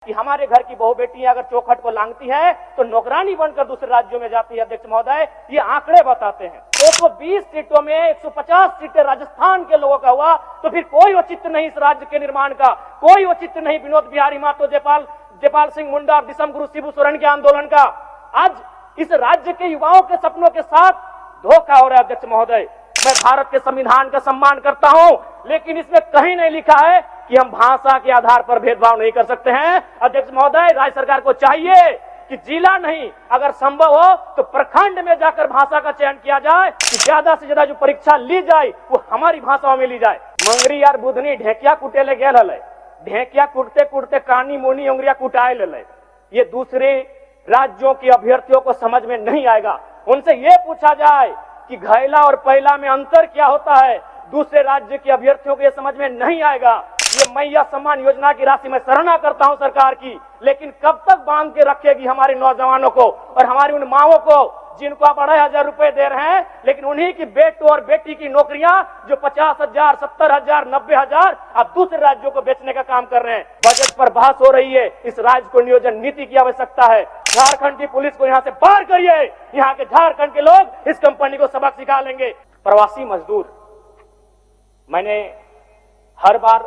कि हमारे घर की बहू बेटियां अगर चौखट को लांघती है तो नौकरानी बनकर दूसरे राज्यों में जाती है। अध्यक्ष महोदय, ये आंकड़े बताते हैं। 220 सीटों में 150 सीटें राजस्थान के लोगों का हुआ, तो फिर कोई औचित्य नहीं इस राज्य के निर्माण का, कोई औचित्य नहीं विनोद बिहारी महतो, जयपाल सिंह मुंडा और दिसम गुरु शिबू सोरेन के आंदोलन का। आज इस राज्य के युवाओं के सपनों के साथ धोखा हो रहा है। अध्यक्ष महोदय, मैं भारत के संविधान का सम्मान करता हूं, लेकिन इसमें कहीं नहीं लिखा है कि हम भाषा के आधार पर भेदभाव नहीं कर सकते हैं। अध्यक्ष महोदय, राज्य सरकार को चाहिए कि जिला नहीं, अगर संभव हो तो प्रखंड में जाकर भाषा का चयन किया जाए, कि ज्यादा से ज्यादा जो परीक्षा ली जाए वो हमारी भाषाओं में ली जाए। मंगरी यार बुधनी ढेकिया कुटेले गेल हले, ढेकिया कुटते कुटते कानी मुनी उंगरिया कुटाए ले। ये दूसरे राज्यों के अभ्यर्थियों को समझ में नहीं आएगा। उनसे ये पूछा जाए कि घैला और पैला में अंतर क्या होता है, दूसरे राज्य के अभ्यर्थियों को यह समझ में नहीं आएगा। ये मैया सम्मान योजना की राशि मैं सराहना करता हूं सरकार की, लेकिन कब तक बांध के रखेगी हमारे नौजवानों को और हमारी उन माओं को जिनको आप 2,500 रुपए दे रहे हैं, लेकिन उन्हीं की बेटों और बेटी की नौकरियां जो 50,000, 70,000, 90,000 आप दूसरे राज्यों को बेचने का काम कर रहे हैं। बजट पर बहस हो रही है, इस राज्य को नियोजन नीति की आवश्यकता है। झारखंड की पुलिस को यहां से बाहर करिए, यहां के झारखंड के लोग इस कंपनी को सबक सिखा लेंगे। प्रवासी मजदूर, मैंने हर बार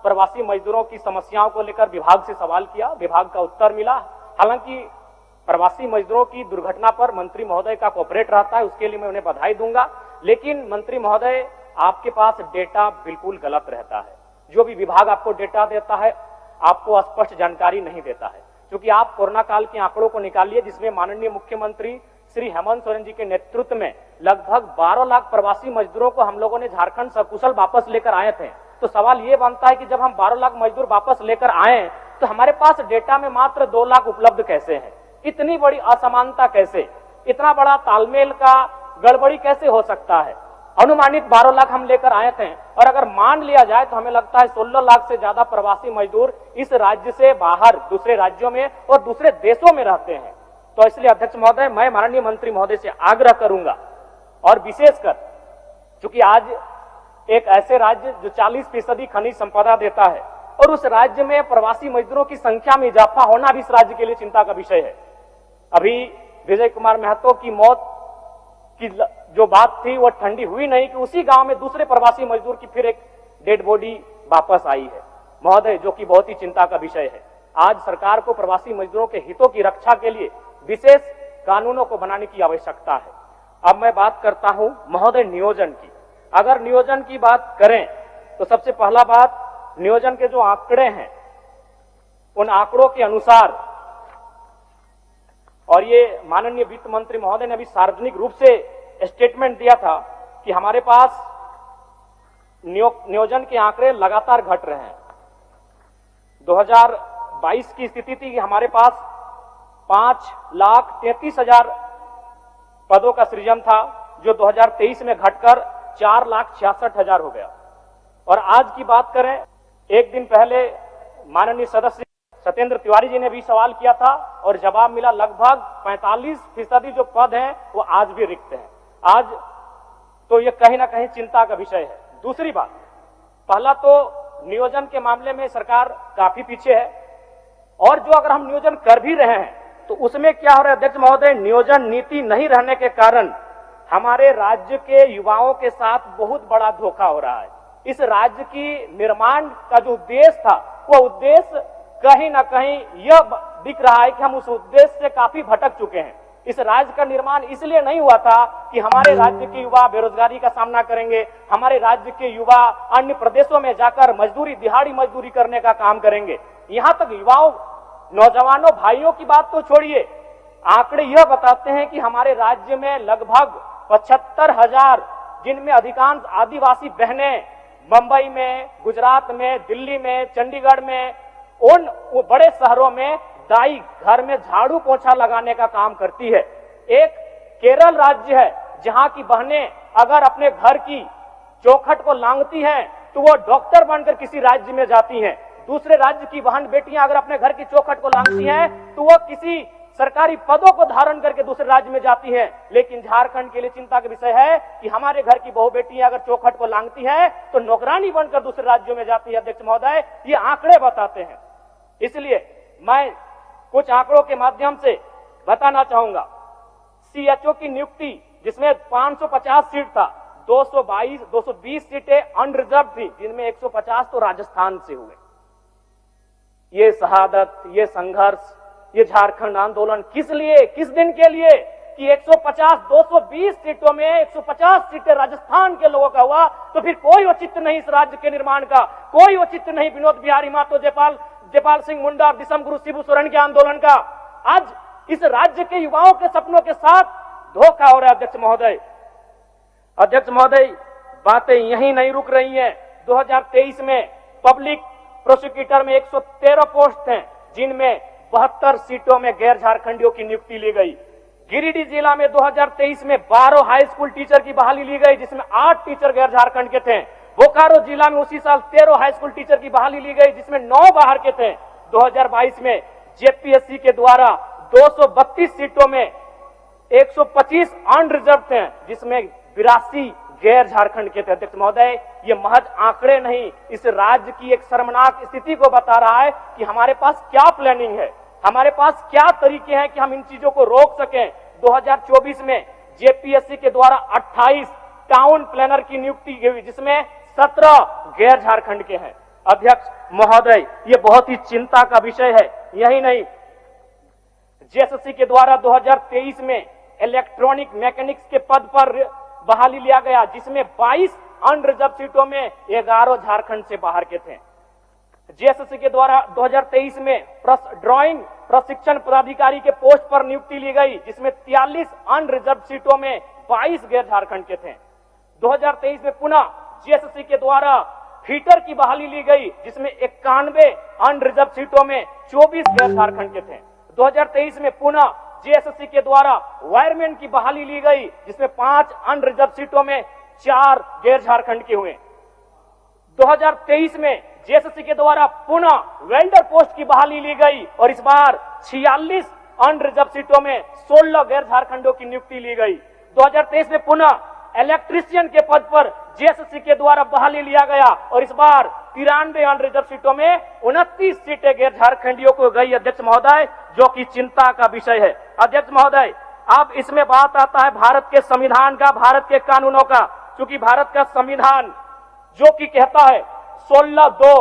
प्रवासी मजदूरों की समस्याओं को लेकर विभाग से सवाल किया, विभाग का उत्तर मिला। हालांकि प्रवासी मजदूरों की दुर्घटना पर मंत्री महोदय का कोऑपरेट रहता है, उसके लिए मैं उन्हें बधाई दूंगा, लेकिन मंत्री महोदय आपके पास डेटा बिल्कुल गलत रहता है। जो भी विभाग आपको डेटा देता है आपको स्पष्ट जानकारी नहीं देता है, क्योंकि आप कोरोना काल के आंकड़ों को निकालिए, जिसमें माननीय मुख्यमंत्री श्री हेमंत सोरेन जी के नेतृत्व में लगभग 12 लाख प्रवासी मजदूरों को हम लोगों ने झारखंड सकुशल वापस लेकर आए थे। तो सवाल ये बनता है कि जब हम 12 लाख मजदूर वापस लेकर आए तो हमारे पास डेटा में मात्र 2 लाख उपलब्ध कैसे है? इतनी बड़ी असमानता कैसे, इतना बड़ा तालमेल का गड़बड़ी कैसे हो सकता है? अनुमानित 12 लाख हम लेकर आए थे, और अगर मान लिया जाए तो हमें लगता है 16 लाख से ज्यादा प्रवासी मजदूर इस राज्य से बाहर दूसरे राज्यों में और दूसरे देशों में रहते हैं। तो इसलिए अध्यक्ष महोदय, मैं माननीय मंत्री महोदय से आग्रह करूंगा, और विशेषकर चूंकि आज एक ऐसे राज्य जो 40% खनिज संपदा देता है और उस राज्य में प्रवासी मजदूरों की संख्या में इजाफा होना भी इस राज्य के लिए चिंता का विषय है। अभी विजय कुमार महतो की मौत की जो बात थी वो ठंडी हुई नहीं कि उसी गांव में दूसरे प्रवासी मजदूर की फिर एक डेड बॉडी वापस आई है महोदय, जो कि बहुत ही चिंता का विषय है। आज सरकार को प्रवासी मजदूरों के हितों की रक्षा के लिए विशेष कानूनों को बनाने की आवश्यकता है। अब मैं बात करता हूं महोदय नियोजन की। अगर नियोजन की बात करें तो सबसे पहला बात, नियोजन के जो आंकड़े हैं उन आंकड़ों के अनुसार, और ये माननीय वित्त मंत्री महोदय ने अभी सार्वजनिक रूप से स्टेटमेंट दिया था कि हमारे पास नियोजन के आंकड़े लगातार घट रहे हैं। 2022 की स्थिति थी कि हमारे पास 5,33,000 पदों का सृजन था, जो 2023 में घटकर 4,66,000 हो गया। और आज की बात करें, एक दिन पहले माननीय सदस्य सत्येंद्र तिवारी जी ने भी सवाल किया था और जवाब मिला, लगभग 45% जो पद हैं वो आज भी रिक्त हैं। आज तो ये कहीं ना कहीं चिंता का विषय है। दूसरी बात, पहला तो नियोजन के मामले में सरकार काफी पीछे है, और जो अगर हम नियोजन कर भी रहे हैं तो उसमें क्या हो रहा है अध्यक्ष महोदय, नियोजन नीति नहीं रहने के कारण हमारे राज्य के युवाओं के साथ बहुत बड़ा धोखा हो रहा है। इस राज्य की निर्माण का जो उद्देश्य था वो उद्देश्य कहीं ना कहीं यह दिख रहा है कि हम उस उद्देश्य से काफी भटक चुके हैं। इस राज्य का निर्माण इसलिए नहीं हुआ था कि हमारे राज्य के युवा बेरोजगारी का सामना करेंगे, हमारे राज्य के युवा अन्य प्रदेशों में जाकर मजदूरी, दिहाड़ी मजदूरी करने का काम करेंगे। यहां तक युवाओं, नौजवानों, भाइयों की बात तो छोड़िए, आंकड़े यह बताते हैं कि हमारे राज्य में लगभग 75,000, जिनमें अधिकांश आदिवासी बहनें मुंबई में, गुजरात में, दिल्ली में, चंडीगढ़ में, उन बड़े शहरों में दाई घर में झाड़ू पोछा लगाने का काम करती है। एक केरल राज्य है जहां की बहनें अगर अपने घर की चौखट को लांघती हैं तो वो डॉक्टर बनकर किसी राज्य में जाती हैं। दूसरे राज्य की बहन बेटियां अगर अपने घर की चौखट को लांघती हैं तो वो किसी सरकारी पदों को धारण करके दूसरे राज्य में जाती हैं। लेकिन झारखंड के लिए चिंता का विषय है कि हमारे घर की बहू बेटियां अगर चौखट को लांघती हैं तो नौकरानी बनकर दूसरे राज्यों में जाती है। अध्यक्ष महोदय, ये आंकड़े बताते हैं। इसलिए मैं कुछ आंकड़ों के माध्यम से बताना चाहूंगा। सीएचओ की नियुक्ति जिसमें 550 सीट था, 220 सीटें अनरिजर्व थी, जिनमें 150 तो राजस्थान से हुए। ये शहादत, ये संघर्ष, ये झारखंड आंदोलन किस लिए, किस दिन के लिए कि 220 सीटों में 150 सीटें राजस्थान के लोगों का हुआ, तो फिर कोई औचित्य नहीं इस राज्य के निर्माण का, कोई औचित्य नहीं विनोद बिहारी महतो, जयपाल सिंह मुंडा और दिसम गुरु शिबू सोरेन के आंदोलन का। आज इस राज्य के युवाओं के सपनों के साथ धोखा हो रहा है। अध्यक्ष महोदय, बातें यहीं नहीं रुक रही हैं। 2023 में पब्लिक प्रोसिक्यूटर में 113 पोस्ट हैं, जिनमें 72 सीटों में गैर झारखंडियों की नियुक्ति ली गई। गिरिडीह जिला में 2023 में 12 हाई स्कूल टीचर की बहाली ली गई, जिसमें 8 टीचर गैर झारखंड के थे। बोकारो जिला में उसी साल 13 हाई स्कूल टीचर की बहाली ली गई, जिसमें 9 बाहर के थे। 2022 में जेपीएससी के द्वारा 232 सीटों में 125 अनरिजर्व थे, जिसमें 82 गैर झारखंड के थे। अध्यक्ष महोदय, ये महज आंकड़े नहीं, इस राज्य की एक शर्मनाक स्थिति को बता रहा है कि हमारे पास क्या प्लानिंग है, हमारे पास क्या तरीके हैं कि हम इन चीजों को रोक सकें। 2024 में जेपीएससी के द्वारा 28 टाउन प्लानर की नियुक्ति हुई, जिसमें 17 गैर झारखंड के हैं। अध्यक्ष महोदय, ये बहुत ही चिंता का विषय है। यही नहीं, जेएसएससी के द्वारा 2023 में इलेक्ट्रॉनिक मैकेनिक्स के पद पर बहाली लिया गया, जिसमें 22 अनरिजर्व सीटों में 11 झारखंड से बाहर के थे। जेएसएससी के द्वारा 2023 में ड्राइंग प्रशिक्षण पदाधिकारी के पोस्ट पर नियुक्ति ली गई, जिसमें 43 अनरिजर्व सीटों में 22 गैर झारखंड के थे। 2023 में पुनः जेएसएससी के द्वारा फीटर की बहाली ली गई, जिसमें 91 अनरिजर्व सीटों में 24 गैर झारखंड के थे। 2023 में पुनः जेएसएससी के द्वारा वायरमैन की बहाली ली गई, जिसमें 5 अनरिजर्व सीटों में 4 गैर झारखंड के हुए। 2023 में जेएसएससी के द्वारा पुनः वेल्डर पोस्ट की बहाली ली गई और इस बार 46 अनरिजर्व सीटों में 16 गैर झारखंडों की नियुक्ति ली गई। 2023 में पुनः इलेक्ट्रीशियन के पद पर जेएसएससी के द्वारा बहाली लिया गया और इस बार 93 अनरिजर्व सीटों में 29 सीटें गैर झारखंडियों को गई। अध्यक्ष महोदय, जो कि चिंता का विषय है। अध्यक्ष महोदय, अब इसमें बात आता है भारत के संविधान का, भारत के कानूनों का। क्योंकि भारत का संविधान जो कि कहता है 16(2)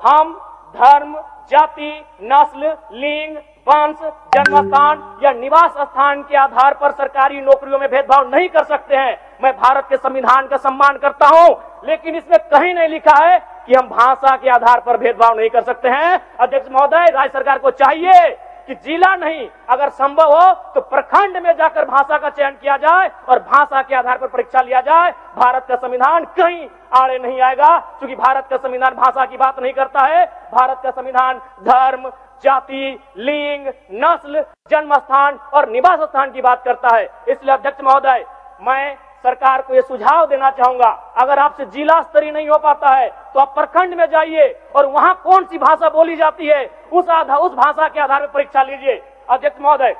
हम धर्म, जाति, नस्ल, लिंग, वंश, जन्मस्थान या निवास स्थान के आधार पर सरकारी नौकरियों में भेदभाव नहीं कर सकते हैं। मैं भारत के संविधान का सम्मान करता हूं, लेकिन इसमें कहीं नहीं लिखा है कि हम भाषा के आधार पर भेदभाव नहीं कर सकते हैं। अध्यक्ष महोदय, राज्य सरकार को चाहिए कि जिला नहीं, अगर संभव हो तो प्रखंड में जाकर भाषा का चयन किया जाए और भाषा के आधार पर परीक्षा लिया जाए। भारत का संविधान कहीं आड़े नहीं आएगा, क्योंकि भारत का संविधान भाषा की बात नहीं करता है। भारत का संविधान धर्म, जाति, लिंग, नस्ल, जन्म स्थान और निवास स्थान की बात करता है। इसलिए अध्यक्ष महोदय, मैं सरकार को यह सुझाव देना चाहूंगा, अगर आपसे जिला स्तरीय नहीं हो पाता है तो आप प्रखंड में जाइए और वहां कौन सी भाषा बोली जाती है उस भाषा के आधार पर परीक्षा लीजिए। अध्यक्ष महोदय,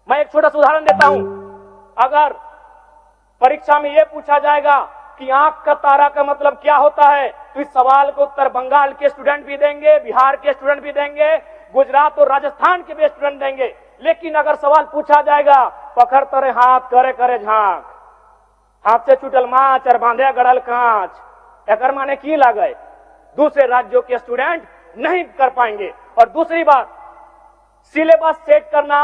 मैं एक छोटा सा उदाहरण देता हूं। अगर परीक्षा में यह पूछा जाएगा कि आंख का तारा का मतलब क्या होता है, तो इस सवाल को उत्तर बंगाल के स्टूडेंट भी देंगे, बिहार के स्टूडेंट भी देंगे, गुजरात और राजस्थान के भी स्टूडेंट देंगे। लेकिन अगर सवाल पूछा जाएगा पकड़ तरे हाथ करे करे झांक, हाथ से छूटल माछ और बांधे गड़ल कांच, एकर माने की लागे, दूसरे राज्यों के स्टूडेंट नहीं कर पाएंगे। और दूसरी बात, सिलेबस सेट करना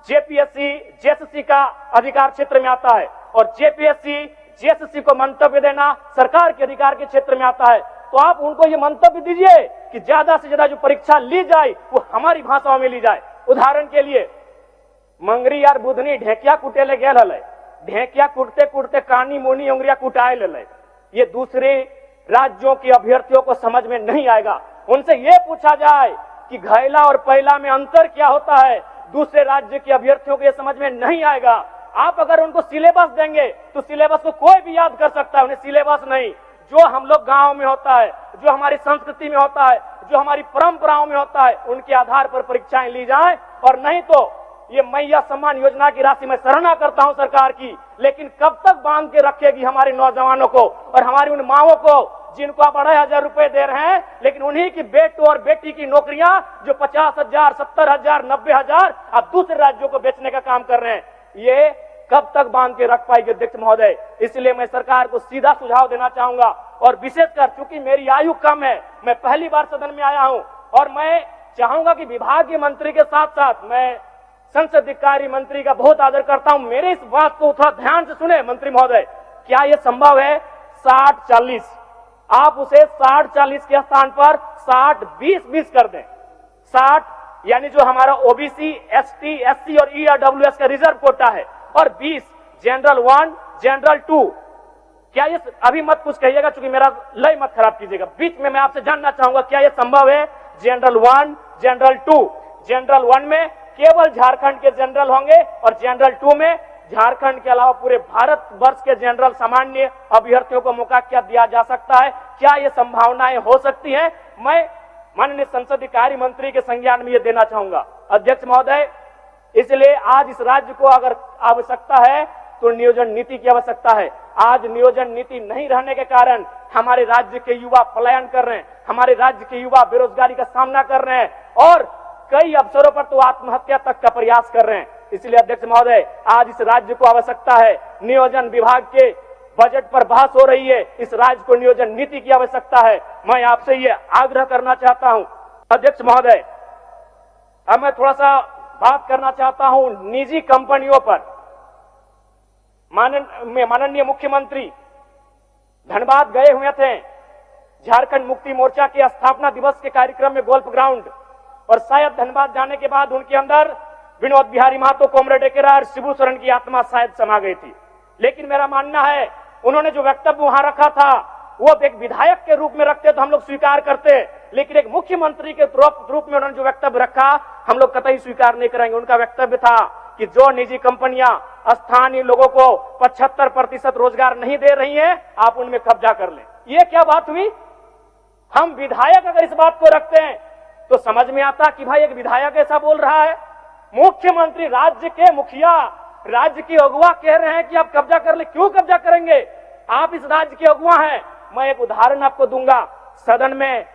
जेपीएससी, जेएसएससी का अधिकार क्षेत्र में आता है और जेपीएससी, जेएसएससी को मंतव्य देना सरकार के अधिकार के क्षेत्र में आता है। तो आप उनको ये मंतव्य दीजिए कि ज्यादा से ज्यादा जो परीक्षा ली जाए वो हमारी भाषाओं में ली जाए। उदाहरण के लिए, मंगरी यार बुधनी ढेकिया कुटेले गेल हले, ढेकिया कुटते कुटते कानी मोनी उंगरिया कुटाए ले। ये दूसरे राज्यों के अभ्यर्थियों को समझ में नहीं आएगा। उनसे ये पूछा जाए कि घैला और पहला में अंतर क्या होता है, दूसरे राज्य के अभ्यर्थियों को ये समझ में नहीं आएगा। आप अगर उनको सिलेबस देंगे तो सिलेबस को कोई भी याद कर सकता है, उन्हें सिलेबस नहीं, जो हम लोग गांव में होता है, जो हमारी संस्कृति में होता है, जो हमारी परंपराओं में होता है, उनके आधार पर परीक्षाएं ली जाए। और नहीं तो ये मैया सम्मान योजना की राशि मैं सराहना करता हूं सरकार की, लेकिन कब तक बांध के रखेगी हमारे नौजवानों को और हमारी उन माओं को जिनको आप 2,500 रुपए दे रहे हैं, लेकिन उन्हीं की बेटों और बेटी की नौकरियां जो 50,000, 70,000, 90,000 आप दूसरे राज्यों को बेचने का काम कर रहे हैं, ये कब तक बांध के रख पाएगी अध्यक्ष महोदय। इसलिए मैं सरकार को सीधा सुझाव देना चाहूंगा, और विशेषकर चूंकि मेरी आयु कम है, मैं पहली बार सदन में आया हूं, और मैं चाहूंगा कि विभागीय मंत्री के साथ साथ मैं संसदीय कार्य मंत्री का बहुत आदर करता हूं, मेरे इस बात को थोड़ा ध्यान से सुने मंत्री महोदय। क्या यह संभव है 60-40, आप उसे 60-40 के स्थान पर 60-20-20 कर दें। 60 यानी जो हमारा ओबीसी, एसटी, एससी और ईडब्ल्यूएस का रिजर्व कोटा है, और 20 जनरल 1, जनरल 2। क्या ये, अभी मत कुछ कहिएगा चूंकि मेरा लय मत खराब कीजिएगा, बीच में मैं आपसे जानना चाहूंगा क्या यह संभव है जनरल 1, जनरल 2। जनरल 1 में केवल झारखंड के जनरल होंगे, और जनरल 2 में झारखंड के अलावा पूरे भारत वर्ष के जनरल सामान्य अभ्यर्थियों को मौका क्या दिया जा सकता है? क्या ये संभावनाएं हो सकती हैं? मैं माननीय संसदीय कार्य मंत्री के संज्ञान में ये देना चाहूंगा अध्यक्ष महोदय। इसलिए आज इस राज्य को अगर आवश्यकता है तो नियोजन नीति की आवश्यकता है। आज नियोजन नीति नहीं रहने के कारण हमारे राज्य के युवा पलायन कर रहे हैं, हमारे राज्य के युवा बेरोजगारी का सामना कर रहे हैं, और कई अवसरों पर तो आत्महत्या तक का प्रयास कर रहे हैं। इसलिए अध्यक्ष महोदय, आज इस राज्य को आवश्यकता है, नियोजन विभाग के बजट पर बहस हो रही है, इस राज्य को नियोजन नीति की आवश्यकता है। मैं आपसे ये आग्रह करना चाहता हूं अध्यक्ष महोदय। अब मैं थोड़ा सा बात करना चाहता हूं निजी कंपनियों पर। माननीय मुख्यमंत्री धनबाद गए हुए थे झारखंड मुक्ति मोर्चा के स्थापना दिवस के कार्यक्रम में गोल्फ ग्राउंड, और शायद धनबाद जाने के बाद उनके अंदर विनोद बिहारी महतो, कॉमरेड एकेरा और शिबू सोरेन की आत्मा शायद समा गई थी। लेकिन मेरा मानना है उन्होंने जो वक्तव्य वहां रखा था वो एक विधायक के रूप में रखते तो हम लोग स्वीकार करते, लेकिन एक मुख्यमंत्री के रूप में उन्होंने जो वक्तव्य रखा हम लोग कतई स्वीकार नहीं करेंगे। उनका वक्तव्य था कि जो निजी कंपनियां स्थानीय लोगों को 75% रोजगार नहीं दे रही हैं, आप उनमें कब्जा कर लें। ये क्या बात हुई? हम विधायक अगर इस बात को रखते हैं तो समझ में आता कि भाई एक विधायक ऐसा बोल रहा है। मुख्यमंत्री, राज्य के मुखिया, राज्य के अगुवा कह रहे हैं कि आप कब्जा कर ले। क्यों कब्जा करेंगे? आप इस राज्य के अगुवा हैं। मैं एक उदाहरण आपको दूंगा। सदन में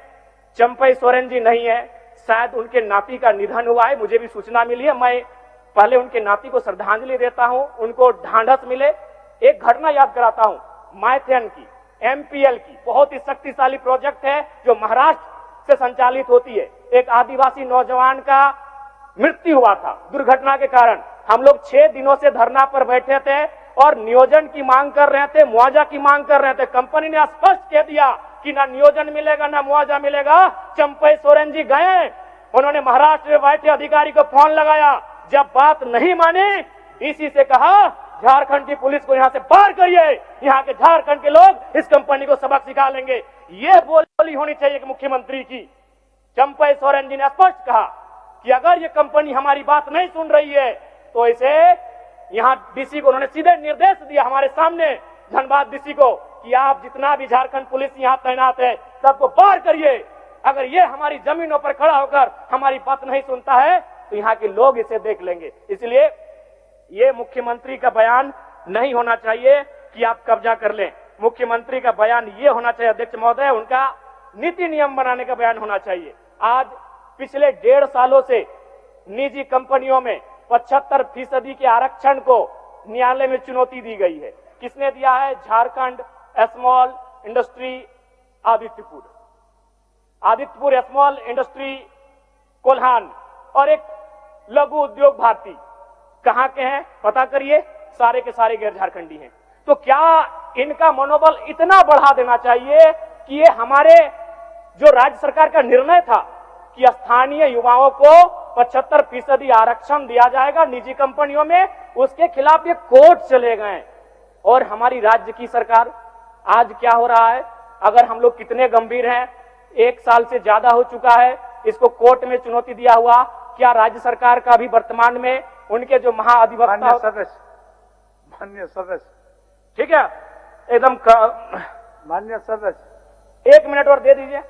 चंपई सोरेन जी नहीं है, शायद उनके नाती का निधन हुआ है, मुझे भी सूचना मिली है। मैं पहले उनके नाती को श्रद्धांजलि देता हूं, उनको ढांढस मिले। एक घटना याद कराता हूं, माइथेन की, एमपीएल की, बहुत ही शक्तिशाली प्रोजेक्ट है जो महाराष्ट्र से संचालित होती है। एक आदिवासी नौजवान का मृत्यु हुआ था दुर्घटना के कारण। हम लोग 6 दिनों से धरना पर बैठे थे और नियोजन की मांग कर रहे थे, मुआवजा की मांग कर रहे थे। कंपनी ने स्पष्ट कह दिया कि ना नियोजन मिलेगा ना मुआवजा मिलेगा। चंपई सोरेन जी गए, उन्होंने महाराष्ट्र में बैठे अधिकारी को फोन लगाया। जब बात नहीं मानी, डीसी से कहा झारखंड की पुलिस को यहां से बाहर करिए, यहां के झारखंड के लोग इस कंपनी को सबक सिखा लेंगे। ये बोली होनी चाहिए कि मुख्यमंत्री की। चंपई सोरेन जी ने स्पष्ट कहा कि अगर ये कंपनी हमारी बात नहीं सुन रही है तो इसे, यहां डीसी को उन्होंने सीधे निर्देश दिया हमारे सामने, धनबाद डीसी को, कि आप जितना भी झारखंड पुलिस यहां तैनात है सबको बाहर करिए। अगर ये हमारी जमीनों पर खड़ा होकर हमारी बात नहीं सुनता है तो यहाँ के लोग इसे देख लेंगे। इसलिए ये मुख्यमंत्री का बयान नहीं होना चाहिए कि आप कब्जा कर लें। मुख्यमंत्री का बयान ये होना चाहिए अध्यक्ष महोदय, उनका नीति नियम बनाने का बयान होना चाहिए। आज पिछले 1.5 सालों से निजी कंपनियों में 75% के आरक्षण को न्यायालय में चुनौती दी गई है। किसने दिया है? Jharkhand small industry Adityapur small industry Kolhan और एक लघु उद्योग भारती। कहां के हैं पता करिए, सारे के सारे गैर झारखंडी हैं। तो क्या इनका मनोबल इतना बढ़ा देना चाहिए कि ये हमारे जो राज्य सरकार का निर्णय था कि स्थानीय युवाओं को 75% आरक्षण दिया जाएगा निजी कंपनियों में, उसके खिलाफ ये कोर्ट चले गए। और हमारी राज्य की सरकार, आज क्या हो रहा है? अगर हम लोग कितने गंभीर हैं, 1 साल से ज्यादा हो चुका है इसको कोर्ट में चुनौती दिया हुआ। क्या राज्य सरकार का भी वर्तमान में उनके जो महाअधिवक्ता, माननीय सदस्य, ठीक है, एकदम माननीय सदस्य, 1 मिनट और दे दीजिए।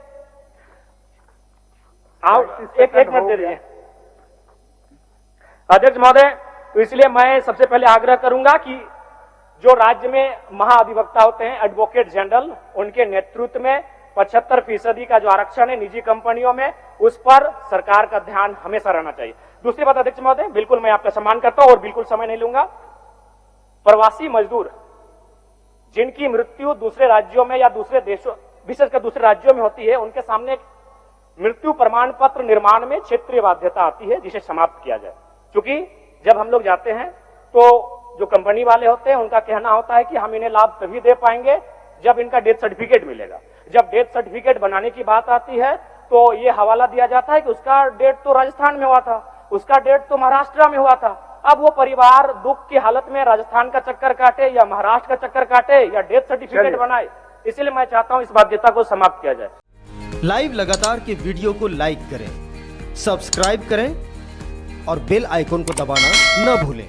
एक मिनट दे दीजिए अध्यक्ष महोदय। तो इसलिए मैं सबसे पहले आग्रह करूंगा कि जो राज्य में महाअधिवक्ता होते हैं, एडवोकेट जनरल, उनके नेतृत्व में 75% का जो आरक्षण है निजी कंपनियों में, उस पर सरकार का ध्यान हमेशा रहना चाहिए। दूसरी बात अध्यक्ष महोदय, बिल्कुल मैं आपका सम्मान करता हूं और बिल्कुल समय नहीं लूंगा। प्रवासी मजदूर जिनकी मृत्यु दूसरे राज्यों में या दूसरे देशों, विशेषकर दूसरे राज्यों में होती है, उनके सामने मृत्यु प्रमाण पत्र निर्माण में क्षेत्रीय बाध्यता आती है, जिसे समाप्त किया जाए। क्योंकि जब हम लोग जाते हैं तो जो कंपनी वाले होते हैं उनका कहना होता है कि हम इन्हें लाभ तभी दे पाएंगे जब इनका डेथ सर्टिफिकेट मिलेगा। जब डेथ सर्टिफिकेट बनाने की बात आती है तो ये हवाला दिया जाता है कि उसका डेथ तो राजस्थान में हुआ था, उसका डेथ तो महाराष्ट्र में हुआ था। अब वो परिवार दुख की हालत में राजस्थान का चक्कर काटे या महाराष्ट्र का चक्कर काटे या डेथ सर्टिफिकेट बनाए, इसलिए मैं चाहता हूं इस बाध्यता को समाप्त किया जाए। लाइव लगातार के वीडियो को लाइक करें, सब्सक्राइब करें और बेल आइकॉन को दबाना न भूलें।